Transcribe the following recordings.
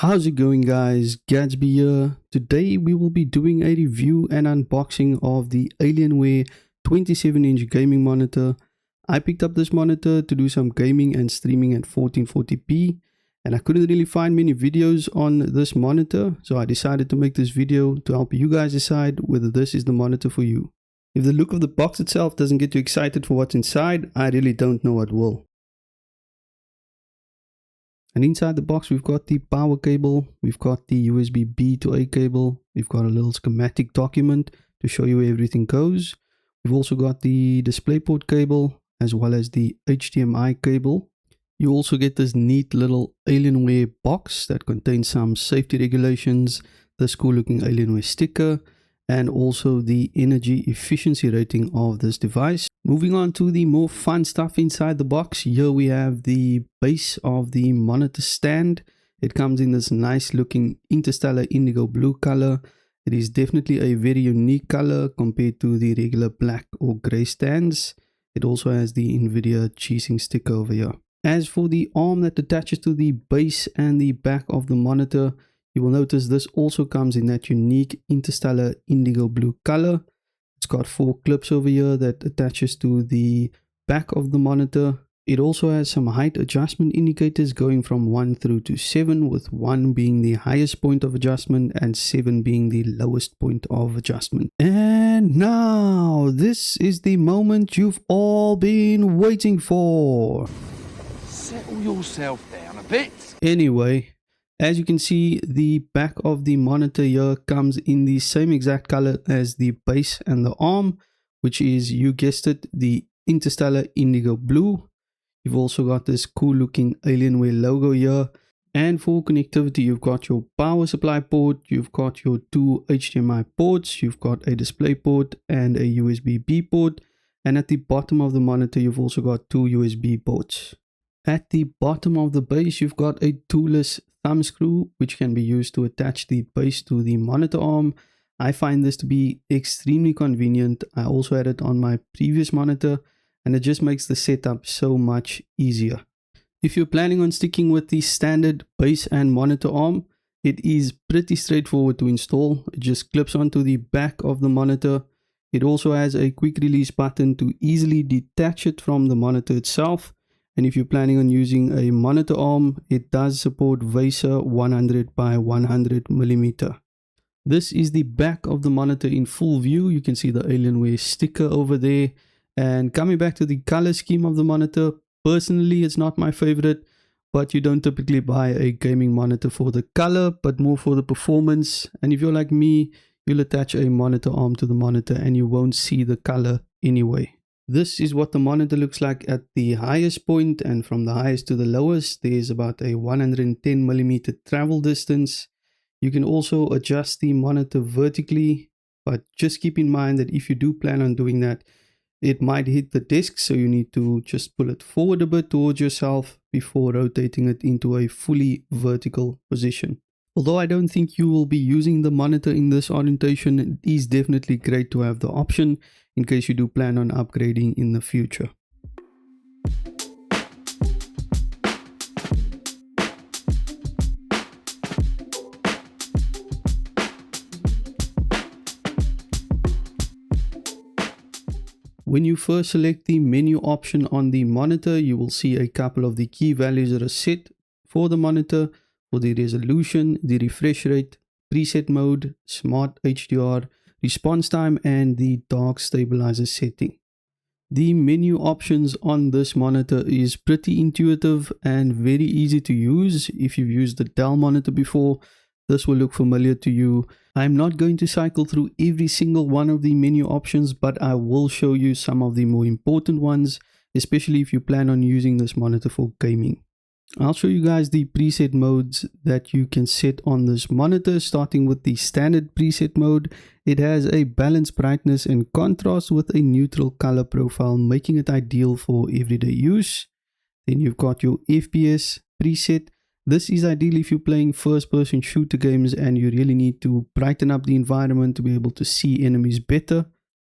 How's it going, guys? Gatsby here. Today we will be doing a review and unboxing of the Alienware 27-inch gaming monitor. I picked up this monitor to do some gaming and streaming at 1440p, and I couldn't really find many videos on this monitor, so I decided to make this video to help you guys decide whether this is the monitor for you. If the look of the box itself doesn't get you excited for what's inside, I really don't know what will. And inside the box we've got the power cable, we've got the USB-B to A cable, we've got a little schematic document to show you where everything goes. We've also got the DisplayPort cable as well as the HDMI cable. You also get this neat little Alienware box that contains some safety regulations, this cool looking Alienware sticker, and also the energy efficiency rating of this device. Moving on to the more fun stuff inside the box, here we have the base of the monitor stand. It comes in this nice looking interstellar indigo blue color. It is definitely a very unique color compared to the regular black or gray stands. It also has the NVIDIA cheesing sticker over here. As for the arm that attaches to the base and the back of the monitor, you will notice this also comes in that unique interstellar indigo blue color. It's got 4 clips over here that attaches to the back of the monitor. It also has some height adjustment indicators going from 1 through to 7, with 1 being the highest point of adjustment and 7 being the lowest point of adjustment. And now, this is the moment you've all been waiting for. Settle yourself down a bit. Anyway, as you can see, the back of the monitor here comes in the same exact color as the base and the arm, which is, you guessed it, the interstellar indigo blue. You've also got this cool looking Alienware logo here. And for connectivity, you've got your power supply port, you've got your 2 HDMI ports, you've got a DisplayPort and a USB-B port. And at the bottom of the monitor, you've also got 2 USB ports. At the bottom of the base, you've got a toolless thumb screw, which can be used to attach the base to the monitor arm. I find this to be extremely convenient. I also had it on my previous monitor, and it just makes the setup so much easier. If you're planning on sticking with the standard base and monitor arm, it is pretty straightforward to install. It just clips onto the back of the monitor. It also has a quick release button to easily detach it from the monitor itself. And if you're planning on using a monitor arm, it does support VESA 100 by 100 mm. This is the back of the monitor in full view. You can see the Alienware sticker over there. And coming back to the color scheme of the monitor, personally it's not my favorite, but you don't typically buy a gaming monitor for the color, but more for the performance. And if you're like me, you'll attach a monitor arm to the monitor and you won't see the color anyway. This is what the monitor looks like at the highest point, and from the highest to the lowest there's about a 110 mm travel distance. You can also adjust the monitor vertically, but just keep in mind that if you do plan on doing that, it might hit the desk, so you need to just pull it forward a bit towards yourself before rotating it into a fully vertical position. Although I don't think you will be using the monitor in this orientation, it is definitely great to have the option in case you do plan on upgrading in the future. When you first select the menu option on the monitor, you will see a couple of the key values that are set for the monitor, for the resolution, the refresh rate, preset mode, smart HDR, response time, and the dark stabilizer setting. The menu options on this monitor is pretty intuitive and very easy to use. If you've used the Dell monitor before, this will look familiar to you. I'm not going to cycle through every single one of the menu options, but I will show you some of the more important ones, especially if you plan on using this monitor for gaming. I'll show you guys the preset modes that you can set on this monitor, starting with the standard preset mode. It has a balanced brightness and contrast with a neutral color profile, making it ideal for everyday use. Then you've got your FPS preset. This is ideal if you're playing first-person shooter games and you really need to brighten up the environment to be able to see enemies better.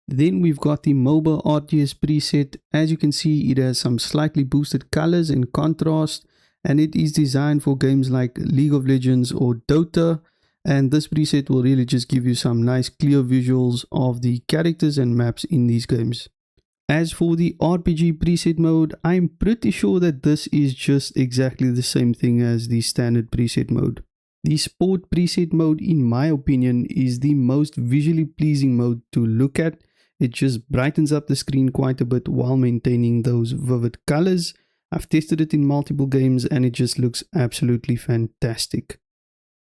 Then we've got the MOBA RTS preset. As you can see, it has some slightly boosted colors and contrast, and it is designed for games like League of Legends or Dota. And this preset will really just give you some nice clear visuals of the characters and maps in these games. As for the RPG preset mode, I'm pretty sure that this is just exactly the same thing as the standard preset mode. The sport preset mode, in my opinion, is the most visually pleasing mode to look at. It just brightens up the screen quite a bit while maintaining those vivid colors. I've tested it in multiple games and it just looks absolutely fantastic.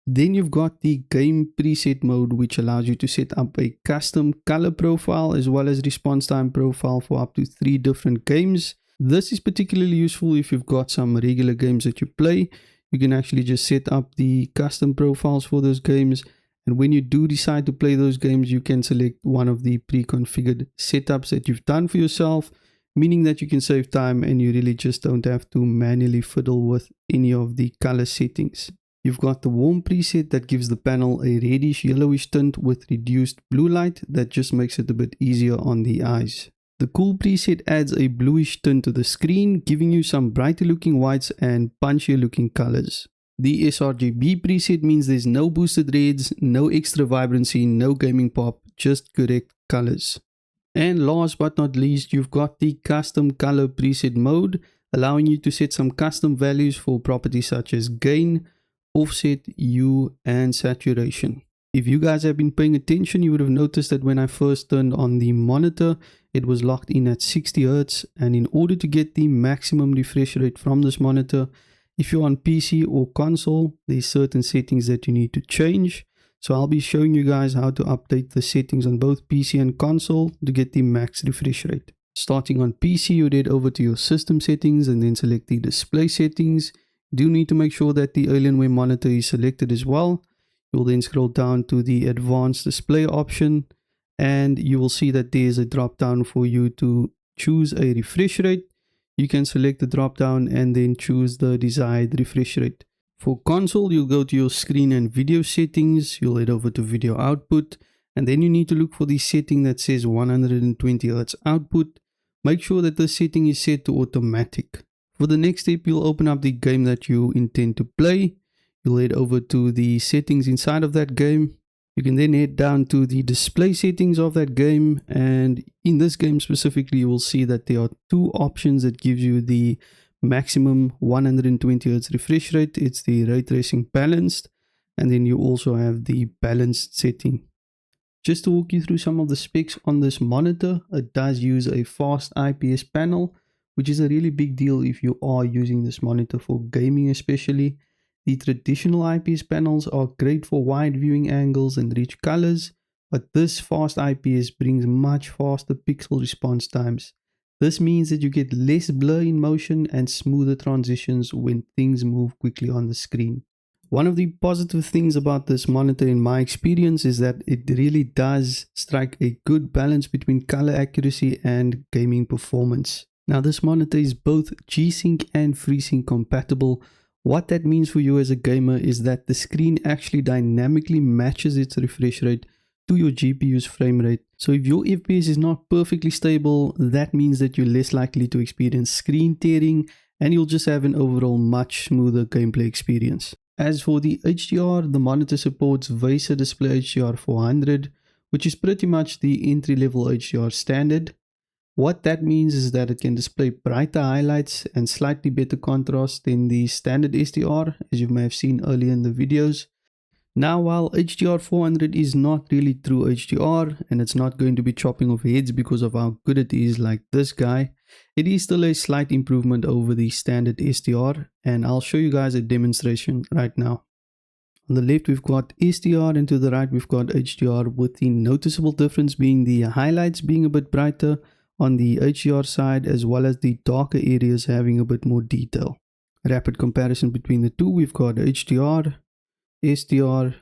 Then you've got the game preset mode, which allows you to set up a custom color profile as well as response time profile for up to 3 different games. This is particularly useful if you've got some regular games that you play. You can actually just set up the custom profiles for those games, and when you do decide to play those games, you can select one of the pre-configured setups that you've done for yourself, meaning that you can save time and you really just don't have to manually fiddle with any of the color settings. You've got the warm preset that gives the panel a reddish yellowish tint with reduced blue light that just makes it a bit easier on the eyes. The cool preset adds a bluish tint to the screen, giving you some brighter looking whites and punchier looking colors. The sRGB preset means there's no boosted reds, no extra vibrancy, no gaming pop, just correct colors. And last but not least, you've got the custom color preset mode, allowing you to set some custom values for properties such as gain, offset, hue, and saturation. If you guys have been paying attention, you would have noticed that when I first turned on the monitor, it was locked in at 60 Hz, and in order to get the maximum refresh rate from this monitor, if you're on PC or console, there's certain settings that you need to change. So I'll be showing you guys how to update the settings on both PC and console to get the max refresh rate. Starting on PC, you head over to your system settings and then select the display settings. You do need to make sure that the Alienware monitor is selected as well. You'll then scroll down to the advanced display option, and you will see that there's a drop down for you to choose a refresh rate. You can select the drop down and then choose the desired refresh rate. For console, you'll go to your screen and video settings. You'll head over to video output, and then you need to look for the setting that says 120 Hz output. Make sure that the setting is set to automatic. For the next step, you'll open up the game that you intend to play. You'll head over to the settings inside of that game. You can then head down to the display settings of that game, and in this game specifically, you will see that there are 2 options that gives you the maximum 120 Hz refresh rate. It's the ray tracing balanced, and then you also have the balanced setting. Just to walk you through some of the specs on this monitor, it does use a fast IPS panel, which is a really big deal if you are using this monitor for gaming especially. The traditional IPS panels are great for wide viewing angles and rich colors, but this fast IPS brings much faster pixel response times. This means that you get less blur in motion and smoother transitions when things move quickly on the screen. One of the positive things about this monitor in my experience is that it really does strike a good balance between color accuracy and gaming performance. Now this monitor is both G-Sync and FreeSync compatible. What that means for you as a gamer is that the screen actually dynamically matches its refresh rate to your GPU's frame rate. So if your FPS is not perfectly stable, that means that you're less likely to experience screen tearing and you'll just have an overall much smoother gameplay experience. As for the HDR, the monitor supports VESA display HDR 400, which is pretty much the entry-level HDR standard. What that means is that it can display brighter highlights and slightly better contrast than the standard SDR, as you may have seen earlier in the videos. Now, while HDR 400 is not really true HDR, and it's not going to be chopping off heads because of how good it is like this guy, it is still a slight improvement over the standard SDR, and I'll show you guys a demonstration right now. On the left we've got SDR and to the right we've got HDR, with the noticeable difference being the highlights being a bit brighter on the HDR side, as well as the darker areas having a bit more detail. Rapid comparison between the two, we've got HDR, SDR,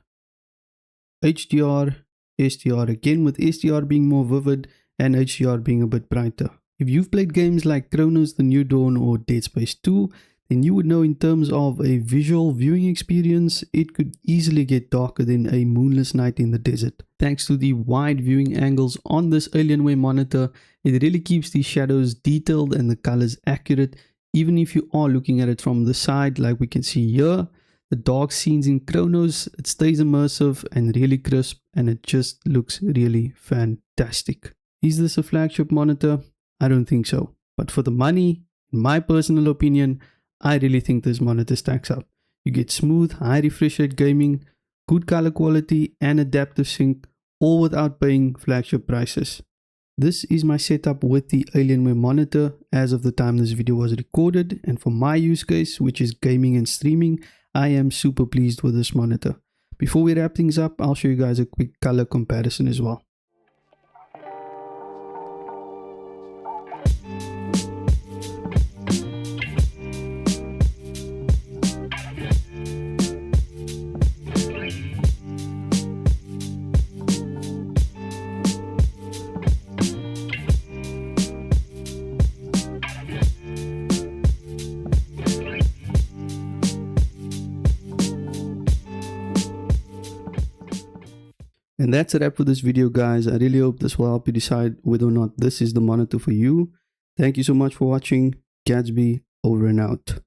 HDR, SDR again, with SDR being more vivid and HDR being a bit brighter. If you've played games like Chronos, The New Dawn or Dead Space 2, then you would know in terms of a visual viewing experience, it could easily get darker than a moonless night in the desert. Thanks to the wide viewing angles on this Alienware monitor, it really keeps the shadows detailed and the colors accurate, even if you are looking at it from the side, like we can see here, the dark scenes in Chronos, it stays immersive and really crisp, and it just looks really fantastic. Is this a flagship monitor? I don't think so. But for the money, in my personal opinion, I really think this monitor stacks up. You get smooth, high refresh rate gaming, good color quality, and adaptive sync, all without paying flagship prices. This is my setup with the Alienware monitor as of the time this video was recorded, and for my use case, which is gaming and streaming, I am super pleased with this monitor. Before we wrap things up, I'll show you guys a quick color comparison as well. And that's a wrap for this video, guys. I really hope this will help you decide whether or not this is the monitor for you. Thank you so much for watching. Gatsby over and out.